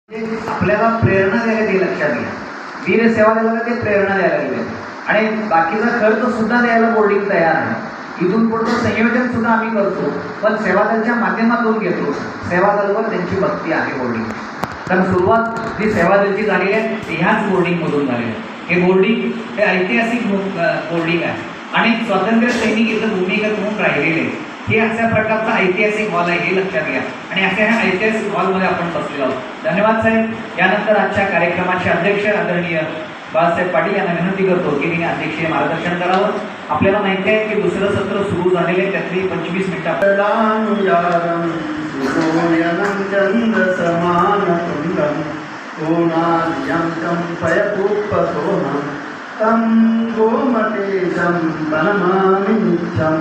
आपल्याला प्रेरणा द्यायला ते लक्षात घ्या. वीर सेवा द्यायला ते प्रेरणा द्यायला गेले आणि बाकीचा खर्च सुद्धा द्यायला बोर्डिंग तयार आहे. इथून पुढचं संयोजन सुद्धा आम्ही करतो, पण सेवादलच्या माध्यमातून घेतो. सेवादलवर त्यांची भक्ती आहे बोर्डिंग. कारण सुरुवात जी सेवादलची झाली आहे ती ह्याच बोर्डिंगमधून झाली आहे. हे बोर्डिंग हे ऐतिहासिक बोर्डिंग आहे आणि स्वातंत्र्य सैनिक इथं भूमिगत म्हणून राहिलेले. हे अशा प्रकारचा ऐतिहासिक हॉल आहे, हे लक्षात घ्या. आणि अशा ह्या ऐतिहासिक हॉलमध्ये आपण बसलेलो आहोत. धन्यवाद साहेब. यानंतर आजच्या कार्यक्रमाचे अध्यक्ष आदरणीय बाळासाहेब पाटील यांना विनंती करतो की त्यांनी अध्यक्षीय मार्गदर्शन करावं. आपल्याला माहिती आहे की दुसरं सत्र सुरू झालेले त्यातली 25 मिनिटं तं गोमतेशं प्रणमामि नित्यं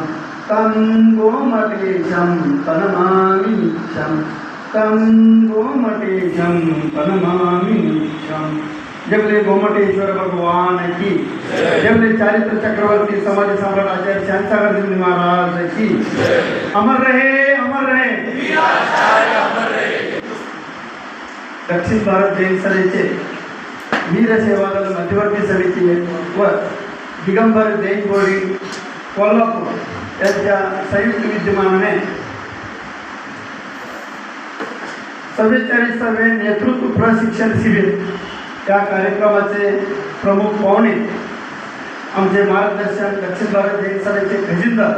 तं गोमतेशं प्रणमामि नित्यं तं गोमतेशं प्रणमामि नित्यं. जय बोले गोमटेश्वर भगवान की जय. बोले चारित्र चक्रवर्ती समाज सम्राट आचार्य शांतागर जी महाराज की अमर रहे, अमर रहे. दक्षिण भारत जैन सभेचे वीर सेवादल मध्यवर्ती समिती व दिगंबर जैन बोर्डिंग कोल्हापूर यांच्या संयुक्त विद्यमानाने 44वे नेतृत्व प्रशिक्षण शिबिर या कार्यक्रमाचे प्रमुख पाहुणे आमचे मार्गदर्शक दक्षिण भारत जैन सभेचे खजिनदार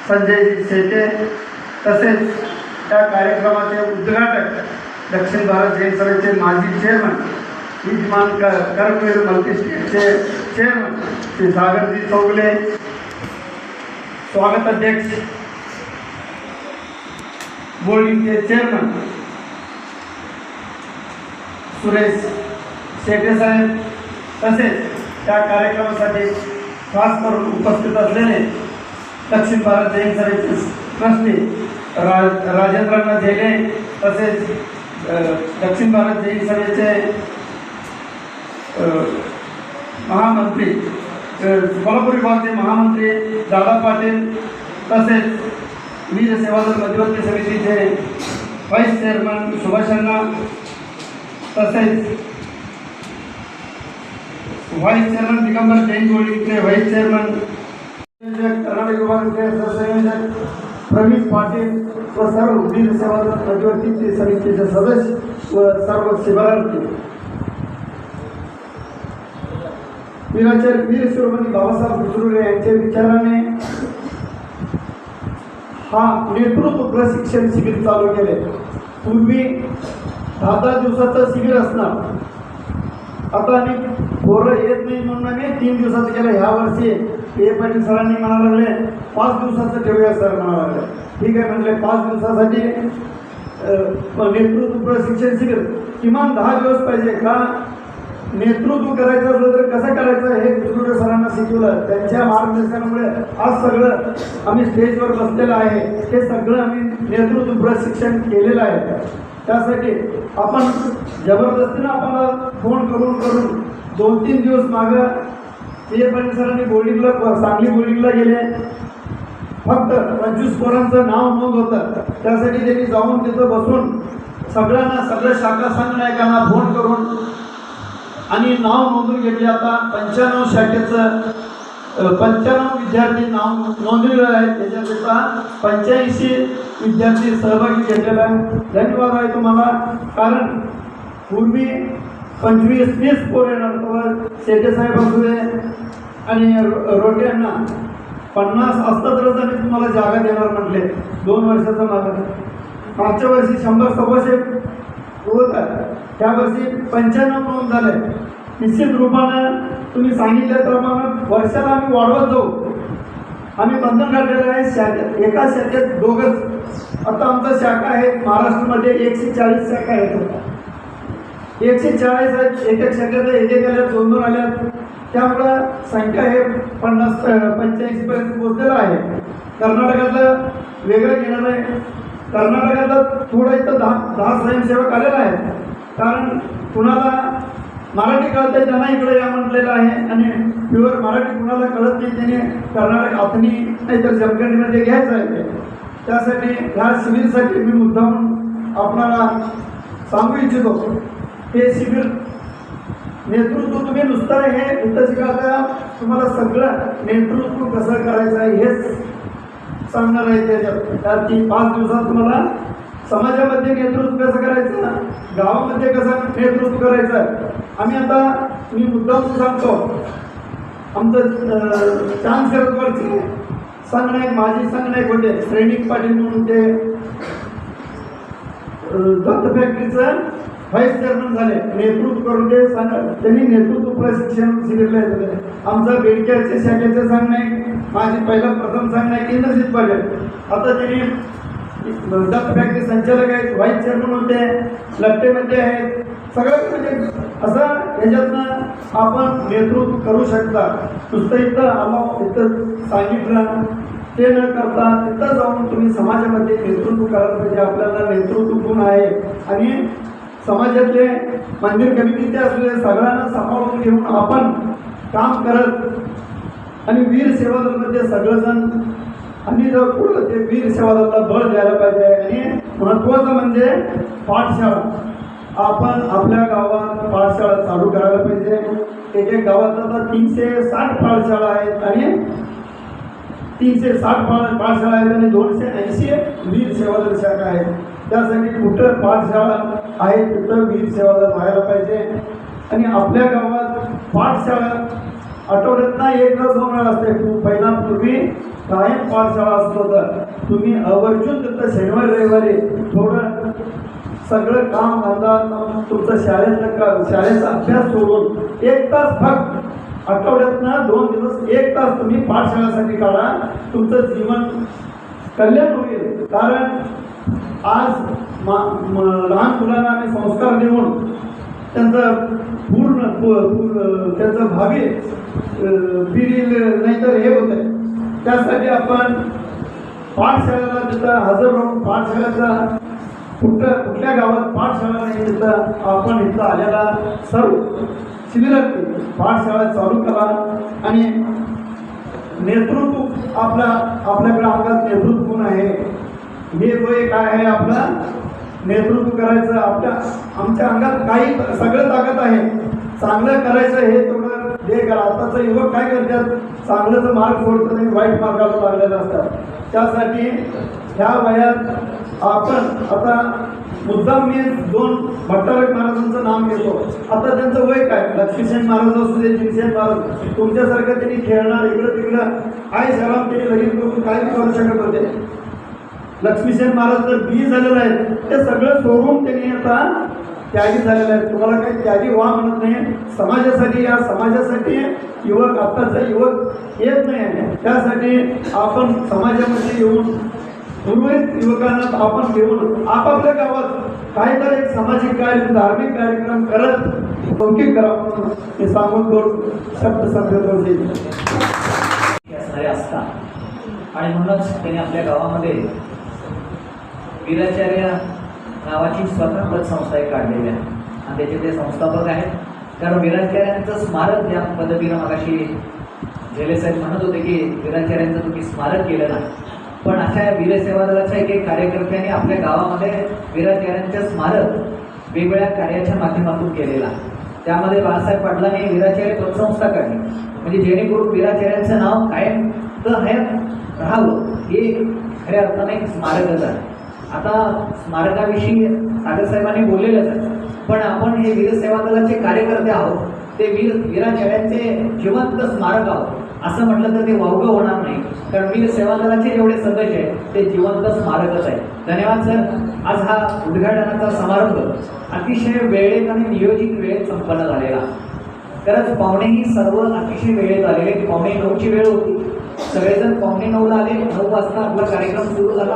संजयजी शेटे, तसेच त्या कार्यक्रमाचे उद्घाटक दक्षिण भारत जैन सभेचे माजी चेअरमन विद्यमान कर्मवीर मल्टीस्टेटचे चेअरमन श्री सागरजी चौगले, स्वागत अध्यक्ष बोर्डिंगचे चेअरमन सुरेश शेटे साहेब, तसेच त्या कार्यक्रमासाठी खास करून उपस्थित असलेले दक्षिण भारत जैन सभेचे ट्रस्टी राजेंद्रनाथ झेले, तसेच दक्षिण भारत जैन सभेचे महामंत्री कोल्हापूर विभागाचे महामंत्री दादा पाटील, तसेच वीर सेवादल मध्यवर्ती समितीचे व्हाईस चेअरमन सुभाषण्णा, तसेच व्हाईस चेअरमन दिगंबर जैन बोर्डिंगचे व्हाईस चेअरमन कर्नाटक विभागाचे सहसंयोजक प्रवीण पाटील व सर्व वीर सेवादल मध्यवर्ती समितीचे सदस्य व सर्व शिबिरार्थी. वीर शिरोमणी बाबासाहेब बुचरुले यांच्या विचाराने हा नेतृत्व प्रशिक्षण शिबिर चालू केले. पूर्वी 10 दिवसाचं शिबिर असणार, आता आम्ही पोरं येत नाही म्हणून आम्ही 3 दिवसाचं केलं. ह्या वर्षी ए पाटील सरांनी म्हणायला लागले 5 दिवसाचं ठेवूया सर म्हणायला लागले. ठीक आहे म्हटले 5 दिवसासाठी नेतृत्व प्रशिक्षण शिबिर किमान 10 दिवस पाहिजे. का नेतृत्व करायचं असलं तर कसं करायचं हे बुचरुले सरांना शिकवलं. त्यांच्या मार्गदर्शनामुळे आज सगळं आम्ही स्टेजवर बसलेलं आहे. हे सगळं आम्ही नेतृत्व प्रशिक्षण केलेलं आहे. त्यासाठी आपण जबरदस्तीनं आपल्याला फोन करून 2-3 दिवस मागं ए पाटील सरांनी बोर्डिंगला सांगली बोर्डिंगला गेले. फक्त 25 पोरांचं नाव नोंद होतं. त्यासाठी त्यांनी जाऊन तिथं बसून सगळ्यांना सगळ्या शाखा संघनायकांना फोन करून आणि नाव नोंदून घेतले. आता 95 शाखेचं 95 विद्यार्थी नाव नोंदलेलं आहे. त्याच्याकरता 85 विद्यार्थी सहभागी घेतलेला आहे. धन्यवाद आहे तुम्हाला. कारण पूर्वी 25-30 पोर येणार, शेटे साहेब असू दे आणि रोटे यांना 50 असतं तरच आम्ही तुम्हाला जागा देणार म्हटले 2 वर्षाचा मागं. मागच्या वर्षी 100 सव्वाशे होत आहे, त्या वर्षी 95 नोंद झाले. निश्चित रूपानं तुम्ही सांगितल्याप्रमाणे वर्षाला आम्ही वाढवत जाऊ. आम्ही बंधन काढलेलं आहे. एका शाखेत 2च. आता आमचा शाखा आहे महाराष्ट्रामध्ये 140 शाखा आहेत. 140 आहेत. एक शाखेत एक आल्यात, 2 आल्यात. त्यामुळं संख्या हे 50-85 पर्यंत पोहोचलेलं आहे. कर्नाटकातलं वेगळं घेणार आहे. कर्नाटकातलं थोडं इथं 10 स्वयंसेवक आलेला आहे. कारण कुणाला मराठी कळत आहे त्यांना इकडे या म्हटलेलं आहे आणि प्युअर मराठी कुणाला कळत नाही त्याने कर्नाटक आथणी नाहीतर जमखंडीमध्ये घ्यायचं आहे. त्यासाठी ह्या शिबिरसाठी मी मुद्दाम आपणाला सांगू इच्छितो. हे शिबिर नेतृत्व तुम्ही नुसतं हे इथं शिकायचं, तुम्हाला सगळं नेतृत्व कसं करायचं आहे हेच सांगणार आहे त्याच्यात. कारण की 5 दिवसात तुम्हाला समाजामध्ये नेतृत्व कसं करायचं, गावामध्ये कसं नेतृत्व करायचं. आम्ही आता मी मुद्दाम सांगतो, आमचं चांद शरदवरचे संघनायक, माजी संघनायक होते श्रेणिक पाटील म्हणून, ते दत्त फॅक्टरीचं व्हाईस चेअरमन झाले. नेतृत्व करून ते त्यांनी नेतृत्व प्रशिक्षण शिबिरला येत. आमचा बेडक्याचे शाखेचे संघनायक, माझी प्रथम संघनायक इंद्रजित पाटील, आता त्यांनी दत्त फॅक्टरी संचालक आहेत, व्हाईस चेअरमन होते, लट्टेमध्ये आहेत. सगळं म्हणजे असं याच्यातनं आपण नेतृत्व करू शकता. नुसतं इथं आम्हाला इथं सांगितलं ते न करता तिथं जाऊन तुम्ही समाजामध्ये नेतृत्व करायला पाहिजे. आपल्याला नेतृत्व गुण आहे आणि समाजातले मंदिर कमिटीचे असले सगळ्यांना सांभाळून घेऊन आपण काम करत आणि वीर सेवा दलामध्ये सगळेजण आणि जर पुढं ते वीर सेवा दलाला बळ द्यायला पाहिजे. आणि महत्त्वाचं म्हणजे पाठशाळा. आपण आपल्या गावात पाठशाळा चालू करायला पाहिजे. एक गावात आता 360 पाठशाळा आहेत आणि 360 पाठशाळा आहेत आणि 280 वीर सेवा दल शाखा आहेत. त्यासाठी कुठं पाठशाळा आहे तिथं वीर सेवा दल व्हायला पाहिजे. आणि आपल्या गावात पाठशाळा आठवड्यातना 1 किंवा 2 वेळा असते. पहिला पूर्वी कायम पाठशाळा असत होतं. तुम्ही आवर्जून तिथं शनिवार रविवारी थोडं सगळं काम धंदा तुमचं शाळेचा अभ्यास सोडून 1 तास फक्त आठवड्यातनं 2 दिवस 1 तास तुम्ही पाठशाळेसाठी काढा. तुमचं जीवन कल्याण होईल. कारण आज लहान मुलांना आम्ही संस्कार देऊन त्यांचं त्यांचं भावी पिढी नाहीतर हे होत आहे. त्यासाठी आपण पाठशाळेला तिथं हजर राहून पाठशाळेचा कुठल्या गावात पाठशाळा नाही तिथं आपण इथं आलेला सर्व शिबिरार्थी पाठशाळा चालू करा. आणि नेतृत्व आपल्याकडे अंगात नेतृत्व गुण आहे. हे वय काय आहे आपला नेतृत्व करायचं. आमच्या अंगात काही सगळं ताकद आहे. चांगलं करायचं हे तेवढं हे करा. आताचं युवक काय करतात, चांगल्याचं मार्ग सोडतात आणि वाईट मार्गाला लागलेलं असतात. त्यासाठी ह्या वयात आपण आता मुद्दाम मी 2 भट्टारक महाराजांचं नाम घेतो. आता त्यांचं वय काय, लक्ष्मीसेन महाराज असू दे, जिनसेन महाराज, तुमच्यासारखं त्यांनी खेळणार इकडं तिकडं काय सलाम त्यांनी लगेच करून काय करू शकत होते. लक्ष्मीसेन महाराज तर बी झालेलं आहे, ते सगळं सोडून त्यांनी आता त्यागी झालेलं आहे. तुम्हाला काही त्यागी व्हा म्हणत नाही. समाजासाठी या समाजासाठी युवक आत्ताचा युवक येत नाही आहे. त्यासाठी आपण समाजामध्ये येऊन उर्वरित युवकांना आपण घेऊन आपापल्या गावात काहीतरी एक सामाजिक कार्य धार्मिक कार्यक्रम करत लौकिक करावं हे सांगून 2 शब्द संबोधन देईल असणारे असतात. आणि म्हणूनच त्यांनी आपल्या गावामध्ये वीराचार्य नावाची स्वतंत्र संस्था एक काढलेली आहे आणि त्याचे ते संस्थापक आहेत. कारण वीराचार्यांचं स्मारक ज्या पद्धतीनं मगाशी झेले साहेब म्हणत होते की वीराचार्यांचं तुम्ही स्मारक केलं नाही, पण अशा वीर सेवा दलाच्या एक कार्यकर्त्यांनी आपल्या गावामध्ये वीराचार्यांचं स्मारक वेगवेगळ्या कार्याच्या माध्यमातून केलेला. त्यामध्ये बाळासाहेब पाटलांनी वीराचार्य पतसंस्था काढली, म्हणजे जेणेकरून वीराचार्यांचं नाव कायम राहावं हे खऱ्या अर्थाने एक स्मारकच आहे. आता स्मारकाविषयी सागरसाहेबांनी बोललेलंच आहे, पण आपण हे वीर सेवा दलाचे कार्यकर्ते आहोत. ते वीराचार्यांचे जिवंत स्मारक आहोत असं म्हटलं तर ते वावगं होणार नाही. कारण वीर सेवा दलाचे जेवढे सदस्य आहेत ते जिवंत स्मारकच आहे. धन्यवाद सर. आज हा उद्घाटनाचा समारंभ अतिशय वेळेत आणि नियोजित वेळेत संपन्न झालेला. खरंच पाहुणेही सर्व अतिशय वेळेत आलेले. 8:45ची वेळ होती. सगळेजण 8:45ला आले. 9 वाजता आपला कार्यक्रम सुरू झाला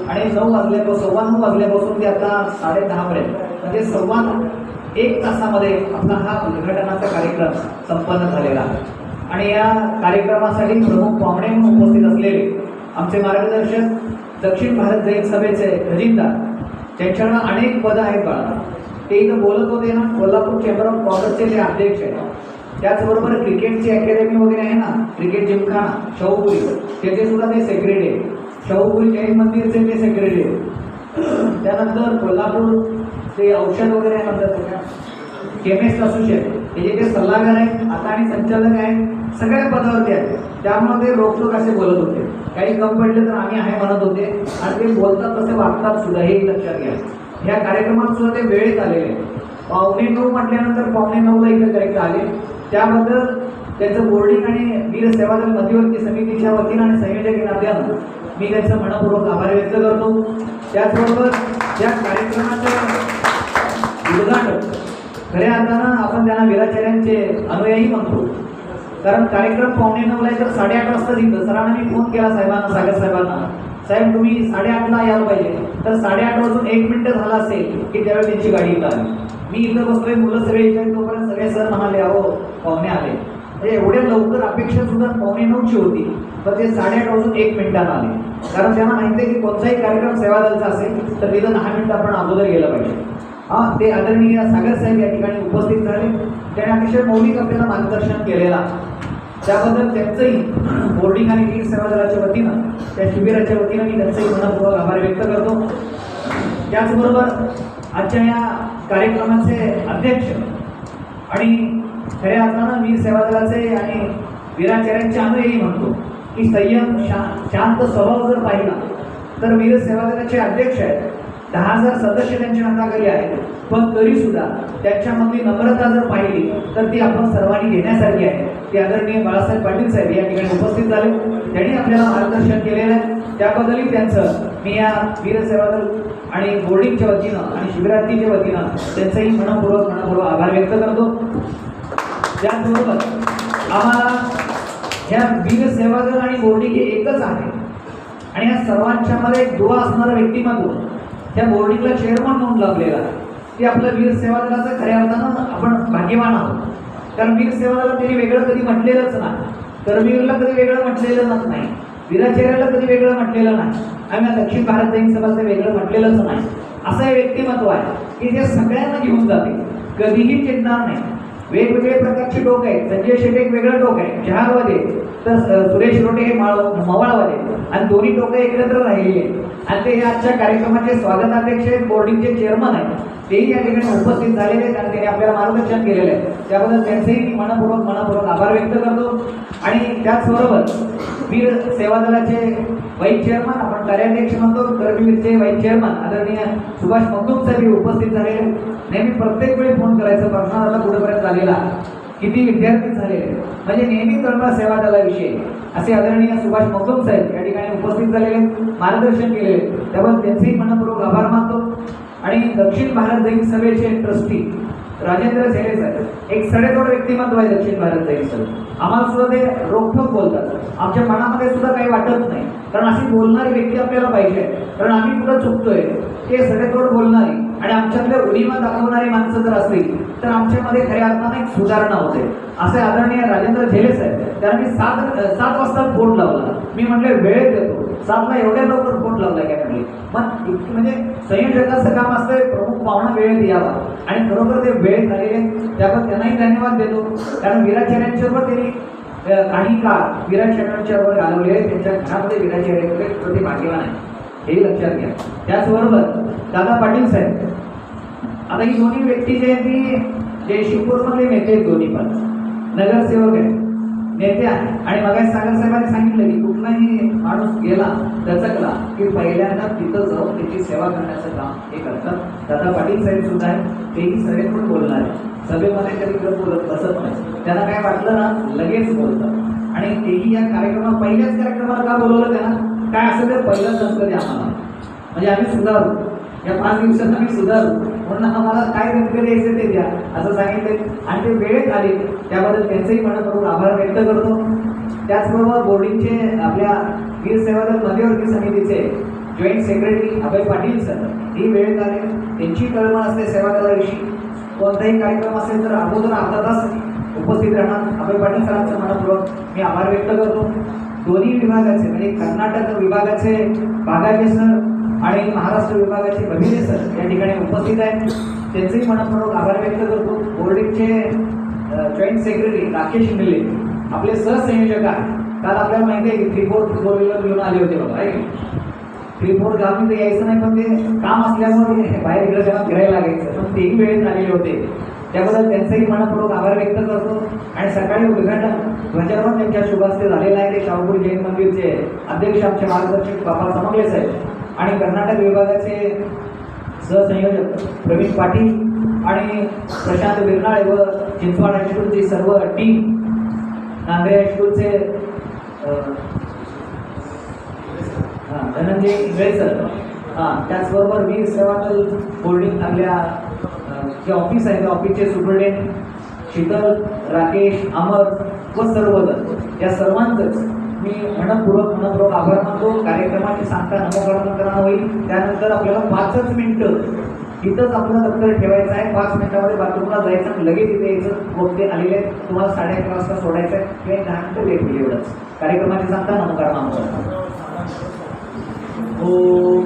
आणि 9 वाजल्यापासून ते आता 10:30 पर्यंत म्हणजे 1 तासामध्ये आपला हा उद्घाटनाचा कार्यक्रम संपन्न झालेला आहे. आणि या कार्यक्रमासाठी प्रमुख पाहुणे म्हणून उपस्थित असलेले आमचे मार्गदर्शक दक्षिण भारत जैन सभेचे खजिनदार, त्यांच्याकडे अनेक पदं आहेत बाळा. ते इथं बोलत होते ना, कोल्हापूर चेंबर ऑफ कॉमर्सचे ते अध्यक्ष आहेत. त्याचबरोबर क्रिकेटची अकॅडमी वगैरे आहे ना, क्रिकेट जिमखाना शाहूपुरी, त्याचे सुद्धा ते सेक्रेटरी आहे. शाहूपुरी जैन मंदिरचे ते सेक्रेटरी आहे. त्यानंतर कोल्हापूर ते औषध वगैरे म्हणतात त्या केमिस्ट असोसिएट हे जे काही सल्लागार आहेत आता आणि संचालक आहेत सगळ्या पदावरती आहेत. त्यामुळे ते रोखोक असे बोलत होते. काही कम पडले तर आम्ही आहे म्हणत होते आणि ते बोलतात तसे वागतात सुद्धा, हे लक्षात घ्या. ह्या कार्यक्रमात सुद्धा ते वेळेत आलेले. 9:15 म्हटल्यानंतर 9:15ला इथे करेक्ट आले. त्याबद्दल त्यांचं बोर्डिंग आणि वीर सेवादल मध्यवर्ती समितीच्या वतीनं आणि संयोजक नात्यानं मी त्यांचं मनपूर्वक आभार व्यक्त करतो. त्याचबरोबर या कार्यक्रमाचं उद्घाटन खऱ्या अर्थानं आपण त्यांना वीराचार्यांचे अनुयायी म्हणतो. कारण कार्यक्रम 9:15ला आहे तर 8:30 वाजता दिलं. सरांना मी फोन केला साहेबांना, सागर साहेबांना, साहेब तुम्ही 8:30ला यायला पाहिजे. तर 8:30 वाजून 1 मिनिट झाला असेल की त्यावेळी त्यांची गाडी इथं आली. मी इथं बसलोय, मुलं सगळे इथे, तोपर्यंत सगळे सर म्हणाले अहो पाहुणे आले. म्हणजे एवढ्या लवकर अपेक्षा सुद्धा 9:15ची होती, पण ते 8:30 वाजून 1 मिनिटानं आले. कारण त्यांना माहिती आहे की कोणताही कार्यक्रम सेवादलचा असेल तर तिथं 10 मिनिटं आपण अगोदर गेलं पाहिजे. ते आदरणीय सागर साहेब या ठिकाणी उपस्थित झाले. त्याने अतिशय मौलिक आपल्याला मार्गदर्शन केलेला, त्याबद्दल त्यांचंही बोर्डिंग आणि वीर सेवा दलाच्या वतीनं त्या शिबिराच्या वतीनं मी त्यांचंही मनपूर्वक आभार व्यक्त करतो. त्याचबरोबर आजच्या या कार्यक्रमाचे अध्यक्ष आणि खऱ्या अर्थानं वीर सेवा दलाचे आणि वीराचार्यांचे अनुयायी म्हणतो की संयम शांत स्वभाव जर पाहिला तर वीर सेवा दलाचे अध्यक्ष आहेत. 10,000 सदस्य त्यांच्या हाताखाली आहेत, पण तरी सुद्धा त्यांच्यामधली नम्रता जर पाहिली तर ती आपण सर्वांनी घेण्यासारखी आहे. ते आदरणीय बाळासाहेब पाटील साहेब या ठिकाणी उपस्थित झाले. त्यांनी आपल्याला मार्गदर्शन केलेलं आहे. त्याबद्दलही त्यांचं मी या वीर सेवा दल आणि बोर्डिंगच्या वतीनं आणि शिबिरार्थीच्या वतीनं त्यांचंही मनपूर्वक आभार व्यक्त करतो. त्याचबरोबर आम्हाला ह्या वीर सेवा दल आणि बोर्डिंग हे एकच आहे आणि या सर्वांच्या मध्ये एक दुवा असणारं व्यक्तिमत्व त्या बोर्डिंगला चेअरमन म्हणून लाभलेला आहे. ते आपलं वीर सेवा दलाचं खऱ्या अर्थानं आपण भाग्यवान आहोत. कारण वीर सेवा दलाला त्यांनी वेगळं कधी म्हटलेलंच नाही, करवीरला कधी वेगळं म्हटलेलं नाही, वीराचार्याला कधी वेगळं म्हटलेलं नाही, आम्ही दक्षिण भारत जैन सभाचं वेगळं म्हटलेलंच नाही. असं हे व्यक्तिमत्व आहे की ते सगळ्यांना घेऊन जाते, कधीही चिडणार नाही. वेगवेगळे प्रकारचे टोक आहेत. संजय शेटे एक वेगळं टोक आहे जहारवादे, तर सुरेश रोटे हे मवाळवादे, आणि दोन्ही टोकं एकत्र राहिलेली आहेत. आणि ते आजच्या कार्यक्रमाचे स्वागताध्यक्ष आहेत, बोर्डिंगचे चेअरमन आहेत, तेही या ठिकाणी उपस्थित झालेले आहेत आणि त्यांनी आपल्याला मार्गदर्शन केलेलं आहे. त्याबद्दल त्यांचेही मनपूर्वक आभार व्यक्त करतो. आणि त्याचबरोबर वीर सेवा दलाचे वाईस चेअरमन, आपण कार्याध्यक्ष म्हणतो, करवीरचे वाईस चेअरमन आदरणीय सुभाष मगदूम साहेब उपस्थित झालेले. नेहमी प्रत्येक वेळी फोन करायचं, प्रश्न आता पुढेपर्यंत झालेला किती विद्यार्थी झालेले, म्हणजे नेहमी तळमळ सेवा दलाविषयी असे आदरणीय सुभाष मगदूम साहेब या ठिकाणी उपस्थित झालेले, मार्गदर्शन केलेले. त्याबद्दल त्यांचेही मनपूर्वक आभार मानतो. आणि दक्षिण भारत जैन सभेचे ट्रस्टी राजेंद्र झेले साहेब एक सडेतोड व्यक्तिमत्व आहे. दक्षिण भारत जैन सभा आम्हाला सुद्धा ते रोखठोक बोलतात. आमच्या मनामध्ये सुद्धा काही वाटत नाही, कारण अशी बोलणारी व्यक्ती आपल्याला पाहिजे. कारण आम्ही कुठं चुकतोय ते सडेतोड बोलणारी आणि आमच्यातल्या उणीवा दाखवणारी माणसं जर असली तर आमच्यामध्ये खऱ्या अर्थाने एक सुधारणा होते. असे आदरणीय राजेंद्र झेले साहेब, त्यांना मी 7 वाजता फोन लावला. मी म्हटले वेळेत येतो, 7ला एवढ्या लवकर फोन लावला काय म्हटले. मग म्हणजे संयोजकाचं काम असतं प्रमुख पाहुणा वेळेत यावा, आणि खरोखर ते वेळेत आलेले. त्याबद्दल त्यांनाही धन्यवाद देतो. कारण वीराचार्यांच्यावर त्यांनी काही काळ वीराचार्यांच्यावर घालवले, त्यांच्या घरामध्ये वीराचार्यांकडे प्रति भाग्यवान आहे, हे लक्षात घ्या. त्याचबरोबर दादा पाटील साहेब, आता ही दोन्ही व्यक्ती जे आहेत ती जयशिवपूरमधले नेते आहेत, दोन्ही पण नगरसेवक आहेत, नेते आहे. आणि मगाशी सागर साहेबांनी सांगितलं की कुठलाही माणूस गेला दचकला की पहिल्यांदा तिथं जाऊन त्याची सेवा करण्याचं काम हे करतात. दादा पाटील साहेब सुद्धा आहेत, तेही सगळेकडून बोलणार आहे. सभेमध्ये कधी बोलत बसत नाही, त्यांना काय वाटलं ना लगेच बोलतात. आणि तेही या कार्यक्रमात पहिल्याच कार्यक्रमाला का बोलवलं त्यांना, काय असेल तर पहिलं संस्कृती आम्हाला, म्हणजे आम्ही सुधारू, या 5 दिवसात आम्ही सुधारू, म्हणून आम्हाला काय व्यक्ती द्यायचं ते द्या असं सांगितलं. आणि ते वेळेत आले, त्याबद्दल त्यांचंही मनपूर्वक आभार व्यक्त करतो. त्याचबरोबर बोर्डिंगचे आपल्या वीर सेवा दल मध्यवर्ती समितीचे जॉईंट सेक्रेटरी अभय पाटील सर ही वेळेत आले. त्यांची कळमळ असते सेवा दलाविषयी. कोणताही कार्यक्रम असेल तर अगोदर अर्धा तास उपस्थित राहणार. अभय पाटील सरांचं मनपूर्वक मी आभार व्यक्त करतो. दोन्ही विभागाचे म्हणजे कर्नाटक विभागाचे बागाचे सर आणि महाराष्ट्र विभागाचे भविले सर या ठिकाणी उपस्थित आहेत. त्यांचेही मनपूर्वक आभार व्यक्त करतो. बोर्डिंगचे जॉईंट सेक्रेटरी राकेश मिले आपले सहसंयोजक आहेत. काल आपल्याला माहिती आहे की 3-4 व्हीलर घेऊन आले होते बघा, आहे 3-4 गावी तर यायचं नाही, पण ते काम असल्यामुळे बाहेर इकडे त्यांना फिरायला लागायचं, पण तेही वेळेत आलेले होते. त्याबद्दल त्यांचंही मनपूर्वक आभार व्यक्त करतो. आणि सकाळी उद्घाटन ध्वजारोहण त्यांच्या शुभास्ते झालेलं आहे. ते शाहूपुरी जैन मंदिरचे अध्यक्ष आमचे मार्गदर्शक बाबा समगले साहेब आणि कर्नाटक विभागाचे सहसंयोजक प्रवीण पाटील आणि प्रशांत बिरनाळे व चिंचवाड हायस्कूलची सर्व टीम, नांद्रे हायस्कूलचे धनंजय इंगळे सर, त्याचबरोबर वीर सेवादल बोर्डिंग आपल्या जे ऑफिस आहे त्या ऑफिसचे सुपरिटेंडेंट शीतल, राकेश, अमर व सर्वजण, या सर्वांचंच मी मनपूर्वक आभार मानतो. कार्यक्रमाची सांगता नमोकरणानं होईल. त्यानंतर आपल्याला 5 मिनिटं इथंच आपलं दप्तर ठेवायचं आहे. 5 मिनिटामध्ये बाथरूमला जायचं आणि लगेच इथे यायचं. वक्ते आलेले आहेत, तुम्हाला 11:30 वाजता सोडायचं आहे किंवा 10 मिनिटं लेट होईल एवढंच. कार्यक्रमाची सांगता नमोकरणानं. ओम